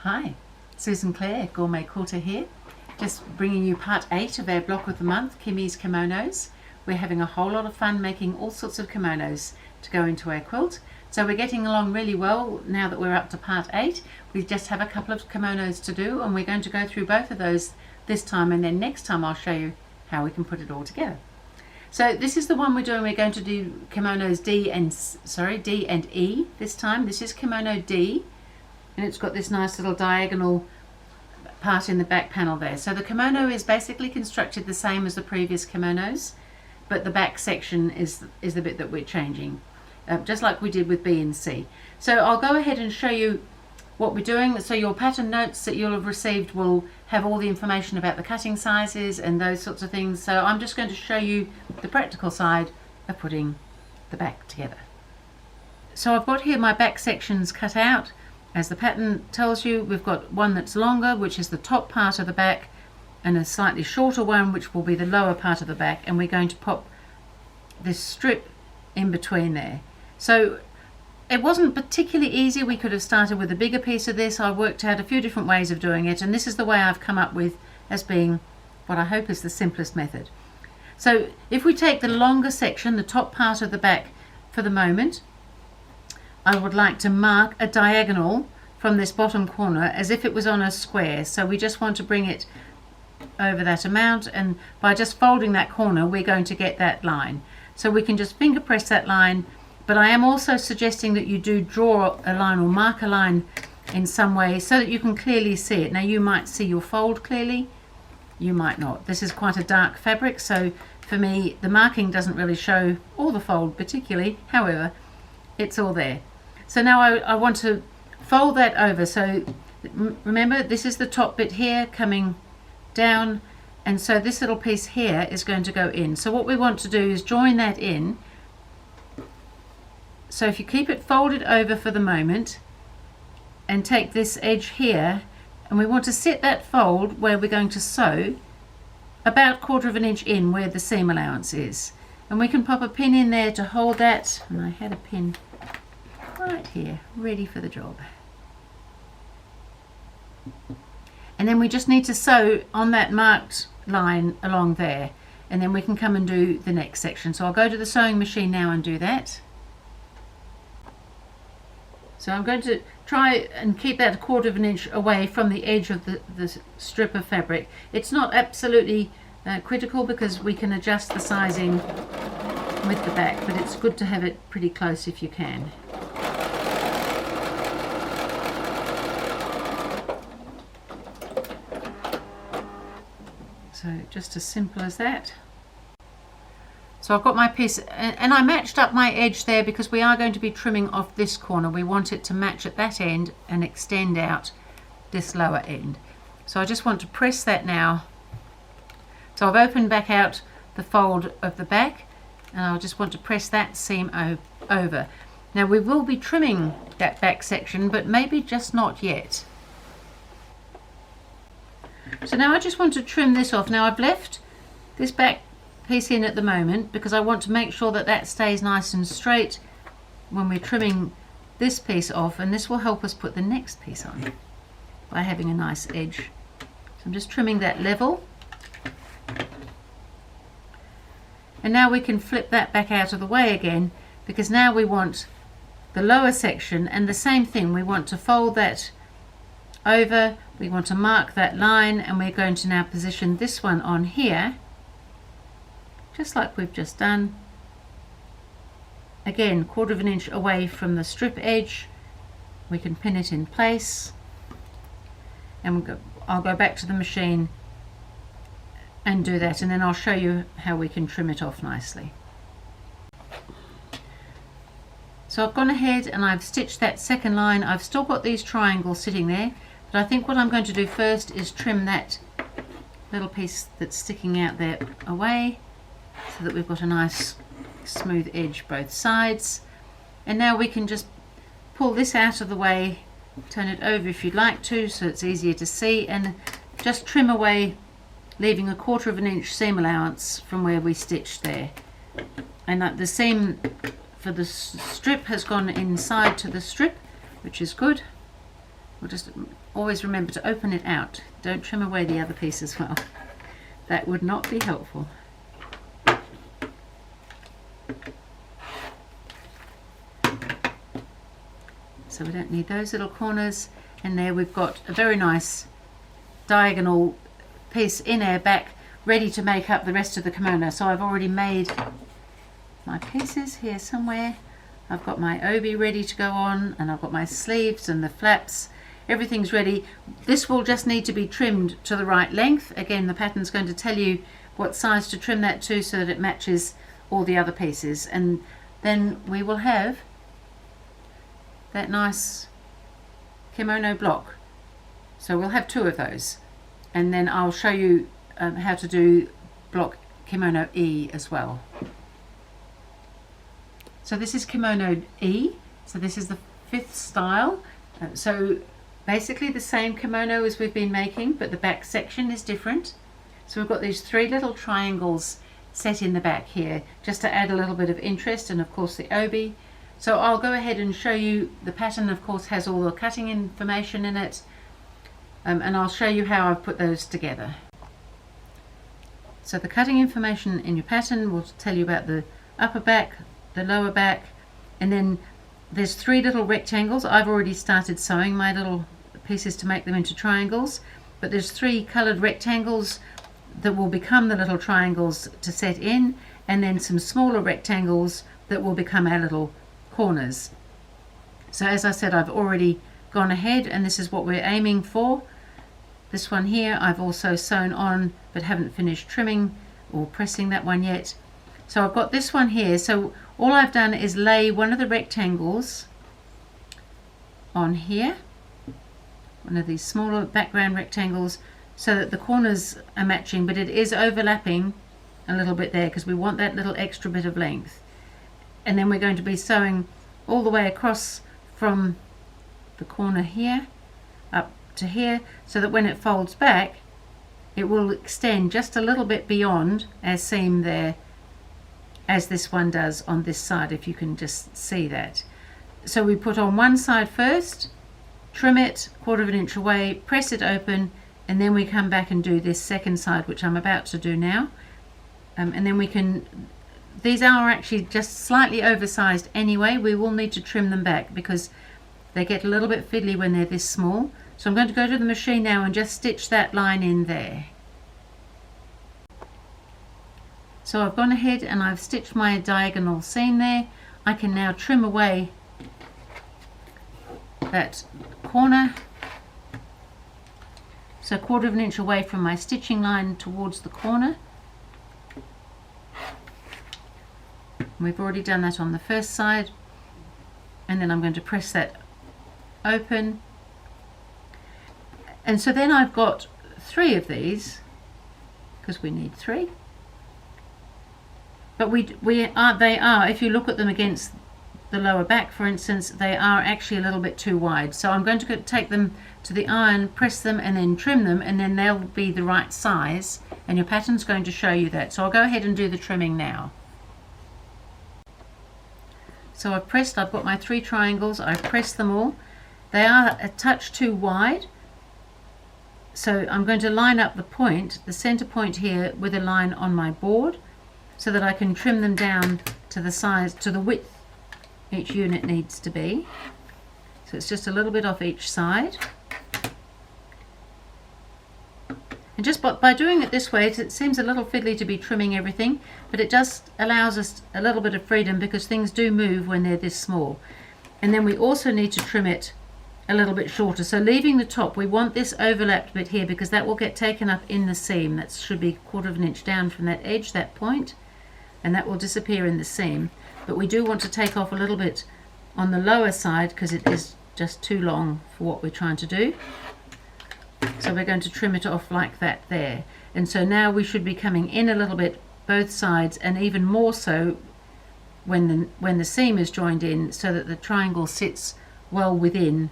Hi, SusanClaire, GourmetQuilter here, just bringing you part 8 of our block of the month, Kimi's Kimonos. We're having a whole lot of fun making all sorts of kimonos to go into our quilt. So we're getting along really well now that we're up to part 8. We just have a couple of kimonos to do, and we're going to go through both of those this time, and then next time I'll show you how we can put it all together. So this is the one we're doing. We're going to do kimonos D and E this time. This is kimono D, and it's got this nice little diagonal part in the back panel there. So the kimono is basically constructed the same as the previous kimonos, but the back section is the bit that we're changing, just like we did with B and C. So I'll go ahead and show you what we're doing. So your pattern notes that you'll have received will have all the information about the cutting sizes and those sorts of things. So I'm just going to show you the practical side of putting the back together. So I've got here my back sections cut out. As the pattern tells you, we've got one that's longer, which is the top part of the back, and a slightly shorter one, which will be the lower part of the back, and we're going to pop this strip in between there. So it wasn't particularly easy. We could have started with a bigger piece of this. I worked out a few different ways of doing it, and this is the way I've come up with as being what I hope is the simplest method. So if we take the longer section, the top part of the back for the moment, I would like to mark a diagonal from this bottom corner as if it was on a square. So we just want to bring it over that amount, and by just folding that corner we're going to get that line. So we can just finger press that line, but I am also suggesting that you do draw a line or mark a line in some way so that you can clearly see it. Now you might see your fold clearly, you might not. This is quite a dark fabric, so for me the marking doesn't really show all the fold particularly, however it's all there. So now I want to fold that over. So remember, this is the top bit here coming down, and so this little piece here is going to go in. So what we want to do is join that in. So if you keep it folded over for the moment and take this edge here, and we want to sit that fold where we're going to sew about 1/4 inch in where the seam allowance is, and we can pop a pin in there to hold that, and I had a pin right here ready for the job. And then we just need to sew on that marked line along there, and then we can come and do the next section. So I'll go to the sewing machine now and do that. So I'm going to try and keep that 1/4 inch away from the edge of the strip of fabric. It's not absolutely critical because we can adjust the sizing with the back, but it's good to have it pretty close if you can. So just as simple as that. So I've got my piece, and I matched up my edge there because we are going to be trimming off this corner. We want it to match at that end and extend out this lower end. So I just want to press that now. So I've opened back out the fold of the back, and I just want to press that seam over. Now we will be trimming that back section, but maybe just not yet. So now I just want to trim this off. Now I've left this back piece in at the moment because I want to make sure that that stays nice and straight when we're trimming this piece off, and this will help us put the next piece on by having a nice edge. So I'm just trimming that level, and now we can flip that back out of the way again, because now we want the lower section, and the same thing, we want to fold that over, we want to mark that line, and we're going to now position this one on here just like we've just done. Again, 1/4 inch away from the strip edge, we can pin it in place, and I'll go back to the machine and do that, and then I'll show you how we can trim it off nicely. So I've gone ahead and I've stitched that second line. I've still got these triangles sitting there, but I think what I'm going to do first is trim that little piece that's sticking out there away so that we've got a nice smooth edge both sides. And now we can just pull this out of the way, turn it over if you'd like to so it's easier to see, and just trim away, leaving a 1/4 inch seam allowance from where we stitched there. And the seam for the strip has gone inside to the strip, which is good. We'll just always remember to open it out. Don't trim away the other piece as well. That would not be helpful. So we don't need those little corners, and there we've got a very nice diagonal piece in our back ready to make up the rest of the kimono. So I've already made my pieces here somewhere. I've got my obi ready to go on, and I've got my sleeves and the flaps. Everything's ready. This will just need to be trimmed to the right length. Again, the pattern's going to tell you what size to trim that to so that it matches all the other pieces, and then we will have that nice kimono block. So we'll have 2 of those, and then I'll show you how to do block kimono E as well. So this is kimono E, so this is the 5th style. So basically the same kimono as we've been making, but the back section is different. So we've got these 3 little triangles set in the back here, just to add a little bit of interest, and of course the obi. So I'll go ahead and show you. The pattern of course has all the cutting information in it, and I'll show you how I've put those together. So the cutting information in your pattern will tell you about the upper back, the lower back, and then there's 3 little rectangles. I've already started sewing my little pieces to make them into triangles, but there's 3 colored rectangles that will become the little triangles to set in, and then some smaller rectangles that will become our little corners. So as I said, I've already gone ahead, and this is what we're aiming for. This one here I've also sewn on but haven't finished trimming or pressing that one yet. So I've got this one here. So all I've done is lay one of the rectangles on here, one of these smaller background rectangles, so that the corners are matching, but it is overlapping a little bit there because we want that little extra bit of length. And then we're going to be sewing all the way across from the corner here up to here, so that when it folds back it will extend just a little bit beyond our seam there, as this one does on this side, if you can just see that. So we put on one side first, trim it 1/4 inch away, press it open, and then we come back and do this second side, which I'm about to do now. And then we can, these are actually just slightly oversized anyway. We will need to trim them back because they get a little bit fiddly when they're this small. So I'm going to go to the machine now and just stitch that line in there. So I've gone ahead and I've stitched my diagonal seam there. I can now trim away that corner, so 1/4 inch away from my stitching line towards the corner. We've already done that on the first side, and then I'm going to press that open. And so then I've got 3 of these, because we need 3. But they are, if you look at them against the lower back, for instance, they are actually a little bit too wide. So I'm going to take them to the iron, press them, and then trim them, and then they'll be the right size, and your pattern's going to show you that. So I'll go ahead and do the trimming now. So I've got my 3 triangles, I've pressed them all. They are a touch too wide, so I'm going to line up the point, the center point here, with a line on my board, so that I can trim them down to the size, to the width each unit needs to be. So it's just a little bit off each side. And just by doing it this way, it seems a little fiddly to be trimming everything, but it just allows us a little bit of freedom because things do move when they're this small. And then we also need to trim it a little bit shorter. So leaving the top, we want this overlapped bit here because that will get taken up in the seam. That should be 1/4 inch down from that edge, that point, and that will disappear in the seam. But we do want to take off a little bit on the lower side because it is just too long for what we're trying to do. So we're going to trim it off like that there. And so now we should be coming in a little bit both sides, and even more so when the seam is joined in, so that the triangle sits well within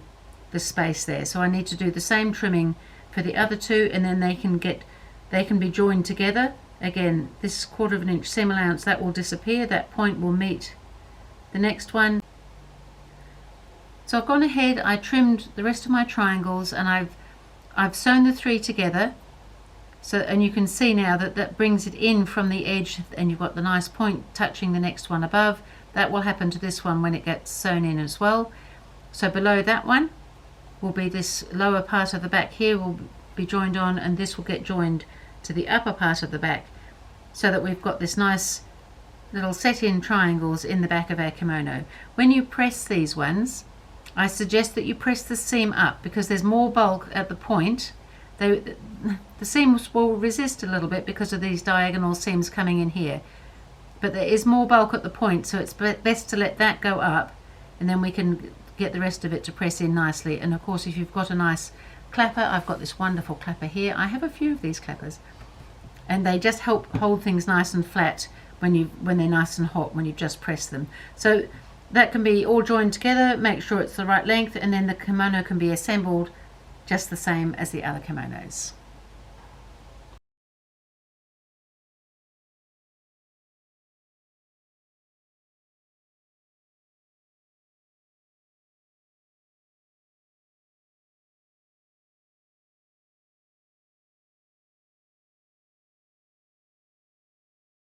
the space there. So I need to do the same trimming for the other 2, and then they can be joined together. Again, this 1/4 inch seam allowance, that will disappear, that point will meet the next one. So I've gone ahead, I trimmed the rest of my triangles, and I've sewn the 3 together. So, and you can see now that that brings it in from the edge, and you've got the nice point touching the next one above. That will happen to this one when it gets sewn in as well. So below that one will be this lower part of the back here will be joined on, and this will get joined to the upper part of the back, so that we've got this nice little set-in triangles in the back of our kimono. When you press these ones, I suggest that you press the seam up, because there's more bulk at the point. The seams will resist a little bit because of these diagonal seams coming in here, but there is more bulk at the point, so it's best to let that go up, and then we can get the rest of it to press in nicely. And of course, if you've got a nice clapper, I've got this wonderful clapper here. I have a few of these clappers, and they just help hold things nice and flat when they're nice and hot when you just press them. So that can be all joined together, make sure it's the right length, and then the kimono can be assembled just the same as the other kimonos.